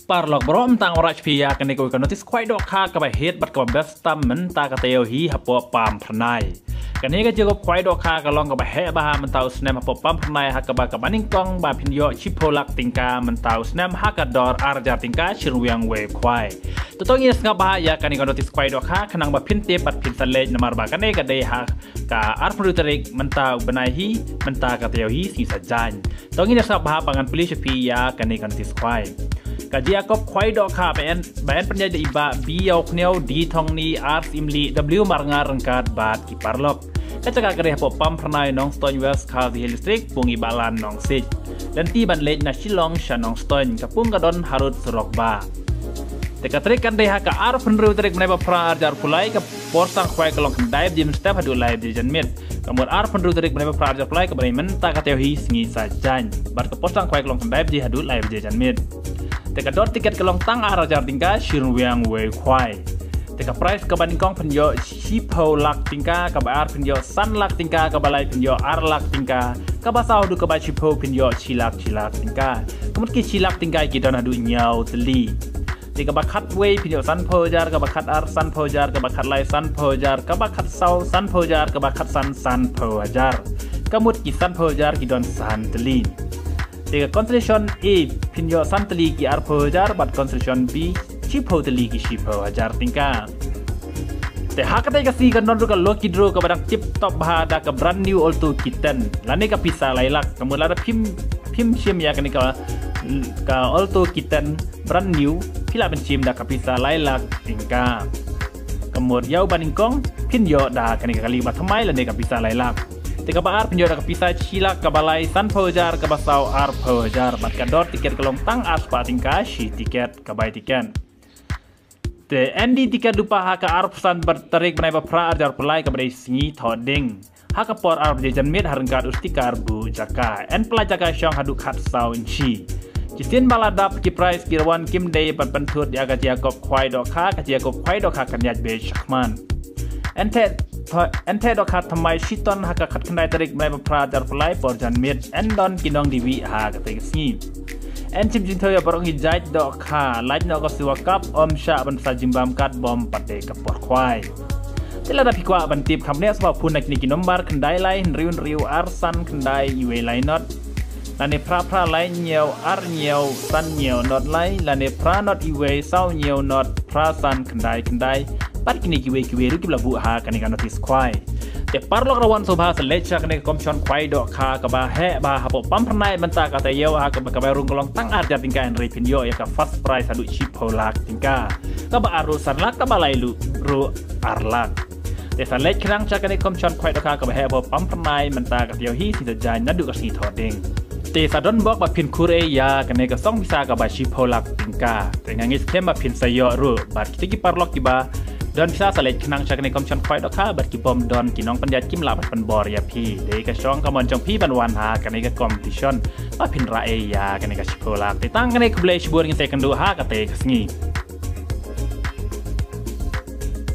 Parlok brom tang orang pia kan neko kan notis quite dok kha ka ba head bat ka best tam men ta ka teo hi hapo pam pranai kan ni ka je ko quite dok kha ka long ka ba he ba men tau snem hapo pam pranai ha ka ba ka baning kong ba pin yo chipolak tingka men tau snem ha ka dor arja tingka chirwiang we kwai to tong yes nga ba ya kan ni ka notis quite dok kha kanang ba pin te pat pin sale namar ba kan ne ka de ha ka ar produterik men tau benai hi men ta ka teo hi si sa jan tong yes nga ba pangan police pia kan ni ka notis quite Kajia kop kwai dok kha ben penja de iba biok neu di thong ni ars imli w marngar rengkat bat ki parlok kacaka kare hapo pam pranai nong ston west kha di district pungi balan nong sit dan ti ban lej na shilong shanong ston kapung kadon harut surok ba tekatrik kan deha ka ar penru trik menai pra arjar pulai ka porsang kwai kalong kendai dim step hadu lai di janmit kamur ar penru trik menai pra arjar pulai ka bani menta ka teu hi singi sajan bar ka porsang kwai kalong kendai di hadu lai di janmit Teka dot tiket kelong tang arajar tingka shirwiang we kwai. Teka price ke bandingkong penjo shipo lak tingka kabar penjo san lak tingka kabalai penjo ar lak tingka kabasau du kabar shipo penjo chilak tingka. Kemudian ki chilak tingka kita nadu nyau teli. Teka bakat we penjo san pojar kabakat ar san pojar kabakat lai san pojar kabakat sau san pojar kabakat san pojar. Kemudian ki san pojar kita san teli. Tiga concession A pinjo santeli ki arpo hajar bat concession B chipo teli ki chipo hajar tingka. Te hakate ka si kan non ka loki dro ka badang chip top bahada ka brand new Alto Kitten. Lane ka pisa lailak kemudian ada pim sim ya ka Alto Kitten brand new pila bencim da ka pisa lailak tingka. Kemudian yau bandingkong pinjo da kanika kali batamai lane ka pisa lailak. Teka baar penjual ke pisah cilak ke balai san pojar ke basau ar pojar bat kador tiket kelong tang as pa tingka si tiket ke bai tiket. Te endi tiket lupa ha ke ar pesan berterik benai bapra arjar pulai ke badai singi thoding. Ha ke por ar berjajan mit harengkat ustikar bu jaka. En pelajaka syong haduk hat sau inci. Jisin baladap ki price kirwan kim day bat pentut di aga jiakop kwai dok ha ke jiakop kwai dok ha kan yaj be syakman. Ente dok hat thamai shiton ha ka khat khandai tarik mai pra jar pulai por jan mit en don kinong diwi ha ka te sni en chim jin thoya porong hijai dok ha laj no ko siwa kap om sha ban sa jimbam kat bom pate ka por khwai tela da pikwa ban tip khamne swa phun nak ni kinombar khandai lai riu arsan khandai iwe lai not lane pra lai nyeu ar nyeu san nyeu not lai lane pra not iwe sau nyeu not pra san khandai Pat kini kiwe ru kibla bu ha kani kan notis kwai. Te parlok rawan sobha selecha kani komsion kwai dok kha ka ba he ba hapo pam pranai benta ka te yo ha ka ba rung kolong tang arja tingka en ripin yo ya ka first price adu chip holak tingka. Ka ba aru sarlak ka ba lai lu ru arlak. Te salech krang cha kani komsion kwai dok kha ka ba he hapo pam pranai benta ka te yo hi si da jan nadu ka si thoding. Te sadon bok ba pin kure ya kani ka song bisa ka ba chip holak tingka. Te ngangis kem ba pin sayo ru bar kita ki parlok ki ba Don bisa salej kenang cakne komsion kwai dok ha bat ki bom don kinong penjat kim la ban bor ya pi dei ka syong ka mon jong pi ban wan ha kane ka competition pa pin ra e ya kane ka chipolak te tang kane ka ble shbur ngin second ha ka te ka sngi